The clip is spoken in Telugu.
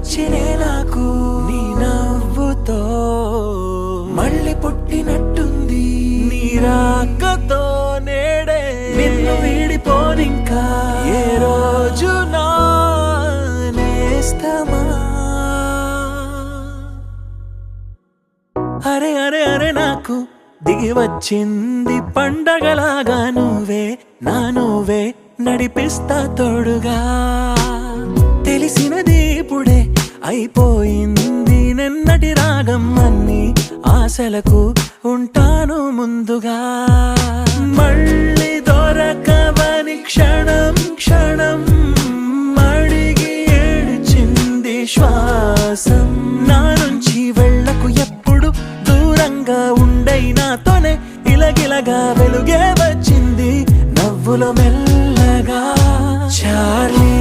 వచ్చినే నాకు నీ నవ్వుతో మళ్ళీ పుట్టినట్టుంది నీ రాకతో నేడే నిన్ను వీడిపోనింకా ఏ రోజు నా నేస్తమా అరే అరే అరే నాకు దిగి వచ్చింది పండగలాగా నువ్వే నడిపిస్తా తోడుగా తెలిసినది ఇప్పుడే అయిపోయింది నిన్నటి రాగం అన్ని ఆశలకు ఉంటాను ముందుగా మళ్ళీ దొరకవని క్షణం క్షణం అడిగి ఏడ్చింది శ్వాసం నా నుంచి వెళ్ళకు ఎప్పుడు దూరంగా ఉండై నాతోనే ఇలగిలగా వెలుగే వచ్చింది నవ్వులో మెల్లగా చార్లీ